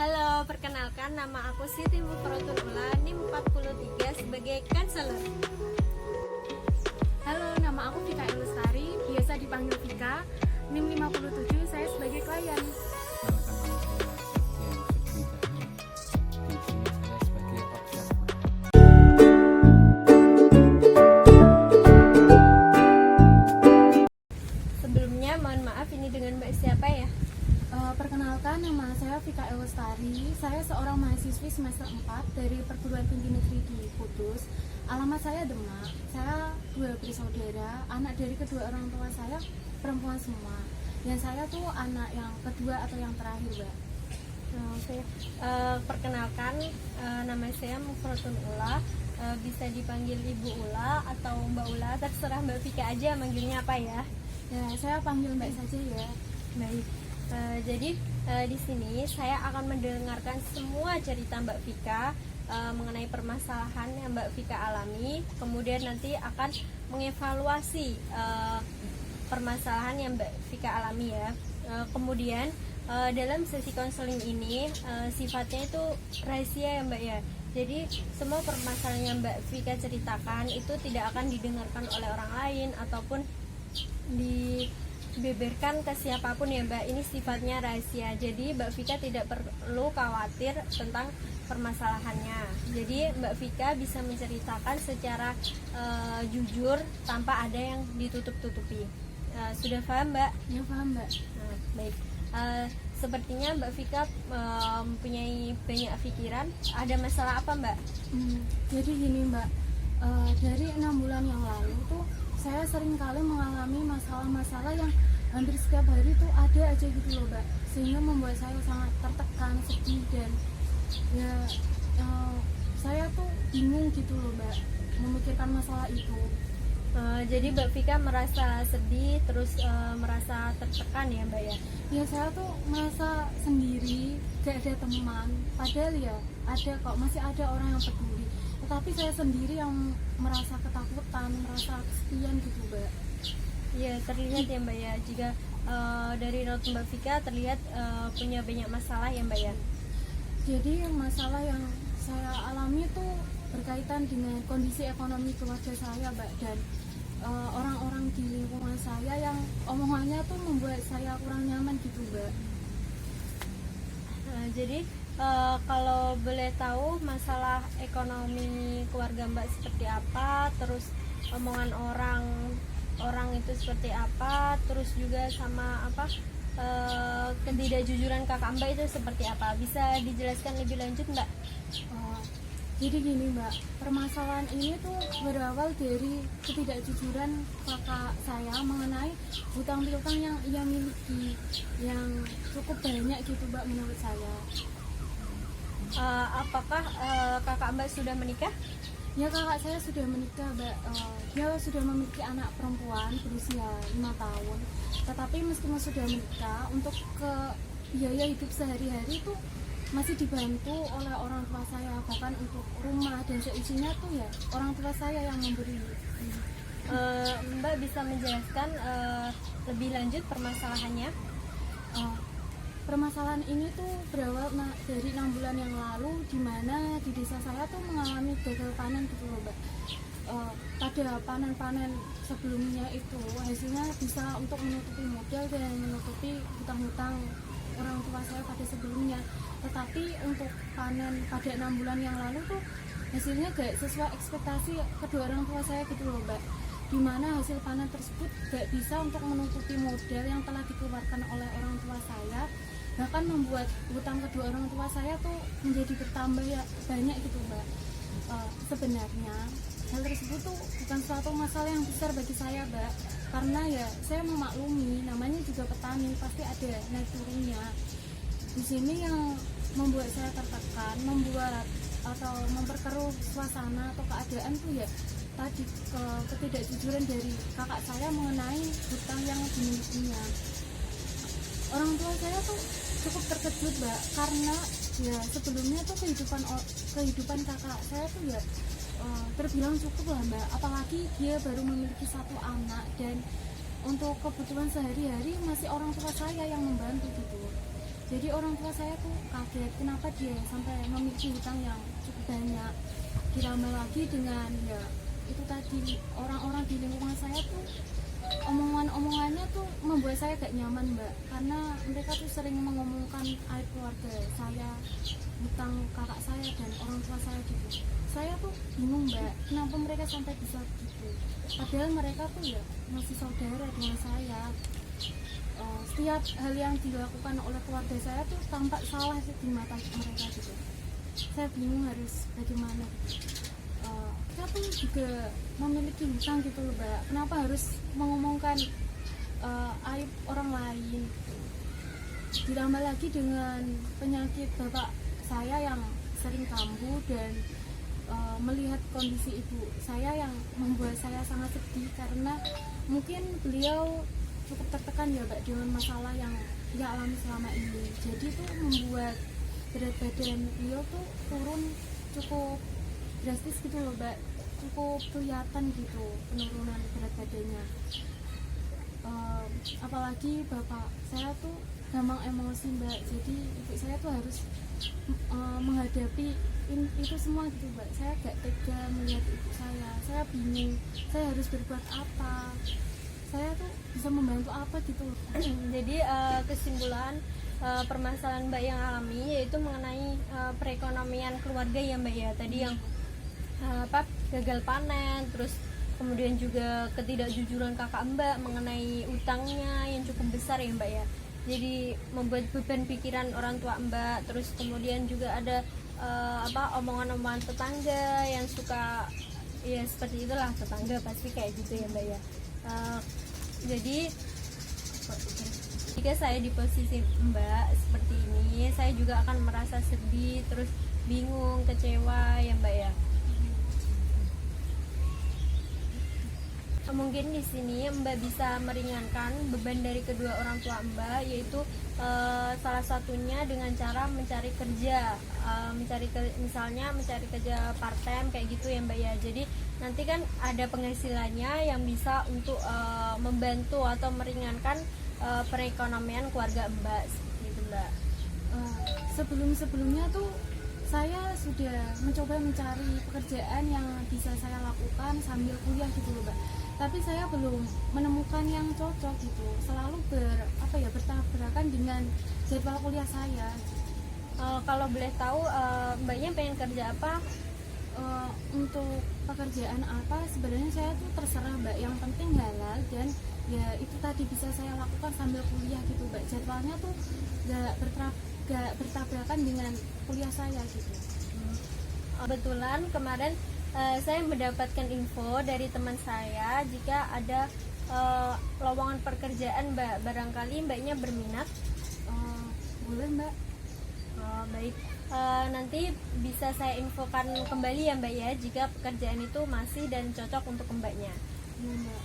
Halo, perkenalkan nama aku Siti Mufrotul Ula, NIM 43 sebagai konselor. Halo, nama aku Vika Elustari, biasa dipanggil Vika, NIM 57, saya sebagai klien. Sebelumnya mohon maaf, ini dengan Mbak siapa ya? Perkenalkan, nama saya Vika Elustari, saya seorang mahasiswi semester 4 dari Perguruan Tinggi Negeri di Kudus. Alamat saya Demak, saya dua bersaudara, anak dari kedua orang tua saya perempuan semua. Dan saya tuh anak yang kedua atau yang terakhir, Mbak. Oke. Perkenalkan, nama saya Mufrotul Ula, bisa dipanggil Ibu Ula atau Mbak Ula, terserah Mbak Vika aja manggilnya apa ya. Ya, saya panggil Mbak saja ya. Baik. Jadi di sini saya akan mendengarkan semua cerita Mbak Vika mengenai permasalahan yang Mbak Vika alami. Kemudian nanti akan mengevaluasi permasalahan yang Mbak Vika alami ya. Kemudian dalam sesi konseling ini sifatnya itu rahasia ya Mbak ya. Jadi semua permasalahan yang Mbak Vika ceritakan itu tidak akan didengarkan oleh orang lain ataupun dibeberkan ke siapapun ya Mbak. Ini sifatnya rahasia, jadi Mbak Vika tidak perlu khawatir tentang permasalahannya. Jadi Mbak Vika bisa menceritakan secara jujur tanpa ada yang ditutup-tutupi. Sudah paham Mbak? Ya, paham Mbak. Baik. Sepertinya Mbak Vika mempunyai banyak pikiran. Ada masalah apa Mbak? Jadi gini Mbak, dari 6 bulan yang lalu tuh saya sering kali mengalami masalah-masalah yang hampir setiap hari tuh ada aja gitu loh Mbak, sehingga membuat saya sangat tertekan, sedih, dan ya saya tuh bingung gitu loh Mbak memikirkan masalah itu. Jadi Mbak Vika merasa sedih, terus merasa tertekan ya Mbak ya? Ya, saya tuh merasa sendiri, gak ada teman, padahal ya ada kok, masih ada orang yang peduli, tetapi saya sendiri yang merasa ketakutan, merasa kesepian gitu Mbak. Iya, terlihat ya Mbak ya, jika dari raut Mbak Vika terlihat punya banyak masalah ya Mbak ya. Jadi masalah yang saya alami itu berkaitan dengan kondisi ekonomi keluarga saya Mbak, dan orang-orang di lingkungan saya yang omongannya tuh membuat saya kurang nyaman gitu Mbak. Jadi kalau boleh tahu masalah ekonomi keluarga Mbak seperti apa, terus omongan orang itu seperti apa, terus juga sama apa ketidakjujuran kakak Mbak itu seperti apa, bisa dijelaskan lebih lanjut Mbak? Jadi gini Mbak, permasalahan ini tuh berawal dari ketidakjujuran kakak saya mengenai hutang piutang yang ia miliki, yang cukup banyak gitu Mbak menurut saya. Apakah kakak Mbak sudah menikah? Ya, kakak saya sudah menikah Mbak. Dia sudah memiliki anak perempuan berusia 5 tahun. Tetapi meskipun sudah menikah, untuk ke biaya hidup sehari-hari itu masih dibantu oleh orang tua saya. Bahkan untuk rumah dan seisinya tuh ya orang tua saya yang memberi. Mbak bisa menjelaskan lebih lanjut permasalahannya? Permasalahan ini tuh berawal dari 6 bulan yang lalu, di mana di desa saya tuh mengalami gagal panen gitu loh Mbak. Pada panen-panen sebelumnya itu hasilnya bisa untuk menutupi modal dan menutupi hutang-hutang orang tua saya pada sebelumnya. Tetapi untuk panen pada 6 bulan yang lalu tuh hasilnya gak sesuai ekspektasi kedua orang tua saya gitu loh Mbak, dimana hasil panen tersebut gak bisa untuk menutupi modal yang telah dikeluarkan oleh orang tua saya, bahkan membuat hutang kedua orang tua saya tuh menjadi bertambah ya banyak gitu Mbak. Sebenarnya hal tersebut tuh bukan suatu masalah yang besar bagi saya Mbak, karena ya saya memaklumi, namanya juga petani, pasti ada naik turunnya. Di sini yang membuat saya tertekan, membuat atau memperkeruh suasana atau keadaan tuh ya tadi ketidakjujuran dari kakak saya mengenai hutang yang dimilikinya. Orang tua saya tuh cukup terkejut Mbak, karena ya sebelumnya tuh kehidupan kakak saya tuh ya terbilang cukup lah Mbak, apalagi dia baru memiliki 1 anak, dan untuk kebutuhan sehari-hari masih orang tua saya yang membantu gitu. Jadi orang tua saya tuh kaget kenapa dia sampai memiliki hutang yang cukup banyak. Ditambah lagi dengan ya itu tadi, orang-orang di lingkungan saya tuh omongannya tuh membuat saya gak nyaman mbak, karena mereka tuh sering mengomongkan aib keluarga saya, hutang kakak saya dan orang tua saya gitu. Saya tuh bingung mbak, kenapa mereka sampai bisa gitu, padahal mereka tuh ya masih saudara dengan saya. Setiap hal yang dilakukan oleh keluarga saya tuh tampak salah sih di mata mereka gitu. Saya bingung harus bagaimana gitu. Kita tuh juga memiliki hutang gitu loh mbak, kenapa harus mengomongkan aib orang lain. Ditambah lagi dengan penyakit bapak saya yang sering kambuh dan melihat kondisi ibu saya yang membuat saya sangat sedih, karena mungkin beliau cukup tertekan ya mbak dengan masalah yang dia alami selama ini. Jadi tuh membuat berat badan beliau tuh turun cukup drastis gitu loh mbak, cukup kelihatan gitu penurunan berat badannya. Apalagi bapak saya tuh gampang emosi mbak, jadi ibu saya tuh harus menghadapi itu semua gitu mbak. Saya gak tega melihat ibu saya bingung saya harus berbuat apa, saya tuh bisa membantu apa gitu. Jadi kesimpulan permasalahan mbak yang alami yaitu mengenai perekonomian keluarga ya mbak ya, tadi yang gagal panen, terus kemudian juga ketidakjujuran kakak mbak mengenai utangnya yang cukup besar ya mbak ya, jadi membuat beban pikiran orang tua mbak. Terus kemudian juga ada omongan-omongan tetangga yang suka ya seperti itulah, tetangga pasti kayak gitu ya mbak ya. Jadi jika saya di posisi mbak seperti ini, saya juga akan merasa sedih, terus bingung, kecewa ya mbak ya. Mungkin di sini Mbak bisa meringankan beban dari kedua orang tua Mbak, yaitu salah satunya dengan cara mencari kerja, misalnya mencari kerja part time kayak gitu ya Mbak ya. Jadi nanti kan ada penghasilannya yang bisa untuk membantu atau meringankan perekonomian keluarga Mbak seperti itu Mbak. Sebelumnya tuh saya sudah mencoba mencari pekerjaan yang bisa saya lakukan sambil kuliah gitu loh mbak, tapi saya belum menemukan yang cocok gitu, selalu bertabrakan dengan jadwal kuliah saya. Kalau boleh tahu mbaknya pengen kerja apa? Untuk pekerjaan apa sebenarnya saya tuh terserah mbak, yang penting halal dan ya itu tadi bisa saya lakukan sambil kuliah gitu mbak, jadwalnya tuh gak bertabrakan dengan kuliah saya gitu. Kebetulan kemarin saya mendapatkan info dari teman saya jika ada lowongan pekerjaan mbak, barangkali mbaknya berminat. Boleh mbak. Baik, nanti bisa saya infokan kembali ya mbak ya jika pekerjaan itu masih dan cocok untuk mbaknya. Ya, mbak.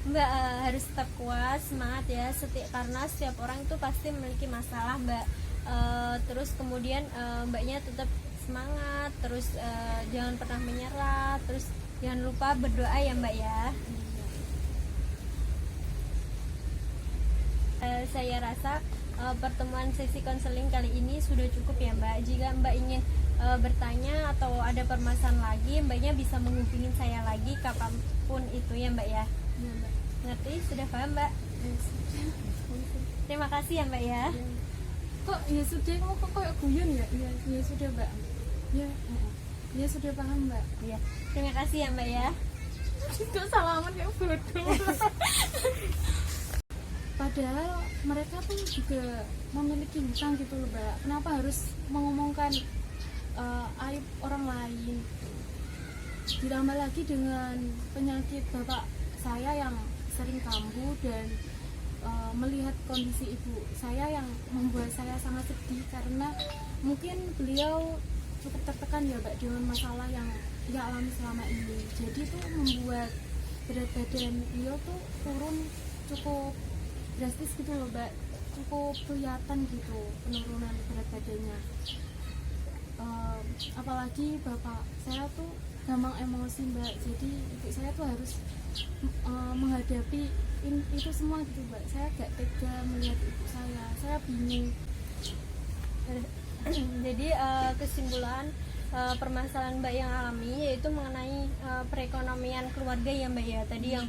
Mbak harus tetap kuat, semangat ya, karena setiap orang itu pasti memiliki masalah mbak. Terus kemudian mbaknya tetap semangat, terus jangan pernah menyerah, terus jangan lupa berdoa ya mbak ya. Saya rasa pertemuan sesi konseling kali ini sudah cukup ya mbak. Jika mbak ingin bertanya atau ada permasalahan lagi, mbaknya bisa menghubungi saya lagi kapanpun itu ya mbak ya. Ya, mbak. Ngerti? Sudah paham mbak? Terima kasih ya mbak ya. Kok ya sudah, kok kayak guyon ya? Ya sudah mbak. Ya sudah paham mbak. Iya. Terima kasih ya mbak ya. Kok salaman kayak bodoh. Padahal mereka pun juga memiliki hutang gitu loh mbak, kenapa harus mengomongkan aib orang lain. Ditambah lagi dengan penyakit bapak saya yang sering kambuh dan melihat kondisi ibu saya yang membuat saya sangat sedih, karena mungkin beliau cukup tertekan ya mbak dengan masalah yang dia alami selama ini. Jadi tuh membuat berat badan beliau tuh turun cukup drastis gitu loh mbak, cukup kelihatan gitu penurunan berat badannya. Apalagi bapak saya tuh gampang emosi mbak, jadi ibu saya tuh harus menghadapi itu semua gitu Mbak. Saya gak tega melihat ibu saya bingung. Jadi kesimpulan permasalahan Mbak yang alami yaitu mengenai perekonomian keluarga ya Mbak ya. Tadi yang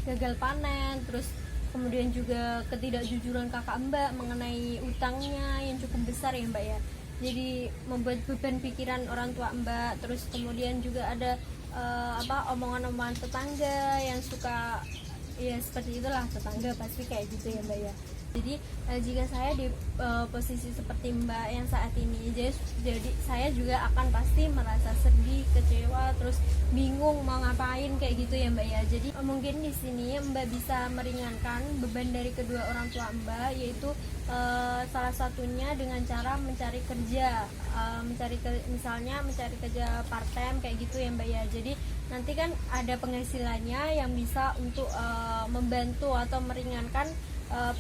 gagal panen, terus kemudian juga ketidakjujuran kakak Mbak mengenai utangnya yang cukup besar ya Mbak ya. Jadi membuat beban pikiran orang tua Mbak. Terus kemudian juga ada omongan-omongan tetangga yang suka ya seperti itulah, tetangga pasti kayak gitu ya Mbak ya. Jadi jika saya di posisi seperti Mbak yang saat ini, jadi saya juga akan pasti merasa sedih, kecewa, terus bingung mau ngapain kayak gitu ya Mbak ya. Jadi mungkin di sini Mbak bisa meringankan beban dari kedua orang tua Mbak, yaitu salah satunya dengan cara mencari kerja, misalnya mencari kerja part time kayak gitu ya Mbak ya. Jadi nanti kan ada penghasilannya yang bisa untuk membantu atau meringankan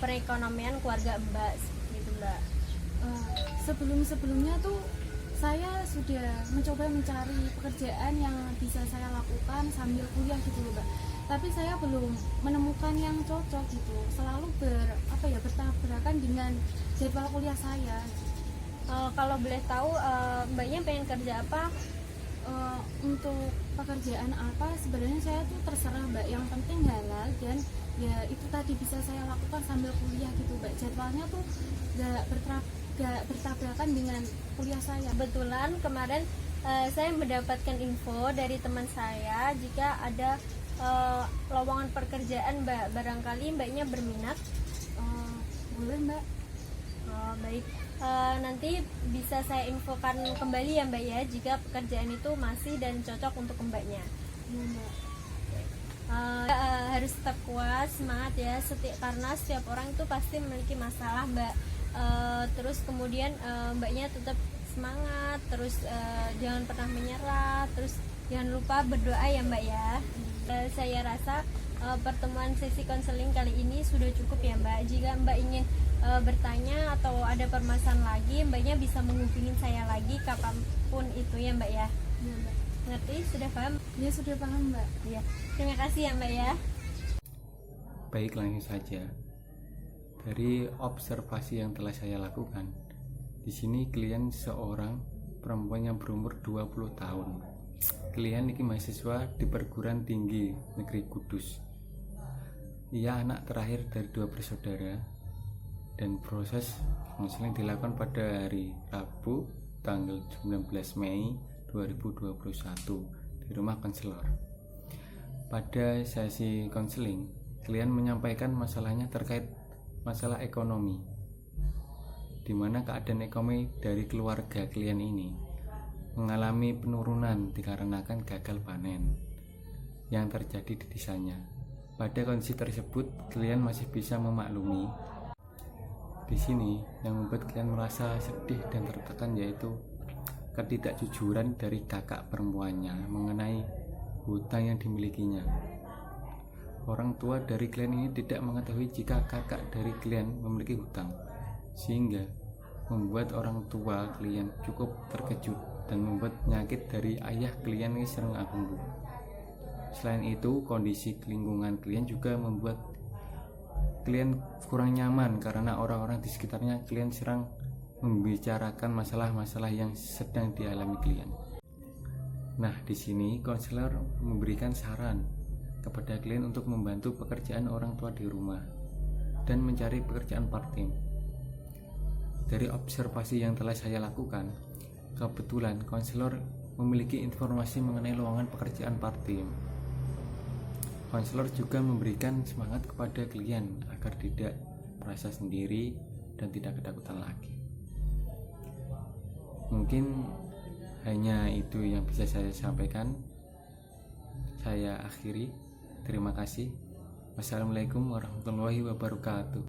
perekonomian keluarga Mbak gitu Mbak. Sebelumnya tuh saya sudah mencoba mencari pekerjaan yang bisa saya lakukan sambil kuliah gitu loh Mbak. Tapi saya belum menemukan yang cocok gitu. Selalu bertabrakan dengan jadwal kuliah saya. Kalau boleh tahu Mbaknya pengen kerja apa? Untuk pekerjaan apa sebenarnya saya tuh terserah Mbak, yang penting halal dan ya itu tadi bisa saya lakukan sambil kuliah gitu Mbak. Jadwalnya tuh gak bertabrakan dengan kuliah saya. Kebetulan kemarin saya mendapatkan info dari teman saya jika ada lowongan pekerjaan Mbak, barangkali Mbaknya berminat. Boleh Mbak. Baik, nanti bisa saya infokan kembali ya Mbak ya jika pekerjaan itu masih dan cocok untuk Mbaknya. Ya, Mbak. Harus tetap kuat, semangat ya, karena setiap orang itu pasti memiliki masalah Mbak. Terus kemudian Mbaknya tetap semangat, terus jangan pernah menyerah, terus jangan lupa berdoa ya Mbak ya. Saya rasa pertemuan sesi konseling kali ini sudah cukup ya Mbak. Jika Mbak ingin bertanya atau ada permasalahan lagi, Mbaknya bisa menghubungi saya lagi kapanpun itu ya Mbak ya. Ya, Mbak. Ngerti? Sudah paham? Ya sudah paham Mbak. Ya. Terima kasih ya Mbak ya. Baik, langsung saja. Dari observasi yang telah saya lakukan, di sini klien seorang perempuan yang berumur 20 tahun. Klien ini mahasiswa di perguruan tinggi negeri Kudus. Ia anak terakhir dari 2 bersaudara dan proses konseling dilakukan pada hari Rabu tanggal 19 Mei 2021 di rumah konselor. Pada sesi konseling, klien menyampaikan masalahnya terkait masalah ekonomi, di mana keadaan ekonomi dari keluarga klien ini mengalami penurunan dikarenakan gagal panen yang terjadi di desanya. Pada kondisi tersebut, klien masih bisa memaklumi. Di sini yang membuat klien merasa sedih dan tertekan yaitu ketidakjujuran dari kakak perempuannya mengenai hutang yang dimilikinya. Orang tua dari klien ini tidak mengetahui jika kakak dari klien memiliki hutang, sehingga membuat orang tua klien cukup terkejut dan membuat penyakit dari ayah klien ini sering kambuh. Selain itu, kondisi lingkungan klien juga membuat klien kurang nyaman karena orang-orang di sekitarnya klien sering membicarakan masalah-masalah yang sedang dialami klien. Nah, di sini konselor memberikan saran kepada klien untuk membantu pekerjaan orang tua di rumah dan mencari pekerjaan part-time. Dari observasi yang telah saya lakukan, kebetulan konselor memiliki informasi mengenai lowongan pekerjaan part-time. Konselor juga memberikan semangat kepada klien agar tidak merasa sendiri dan tidak ketakutan lagi. Mungkin hanya itu yang bisa saya sampaikan. Saya akhiri. Terima kasih. Wassalamualaikum warahmatullahi wabarakatuh.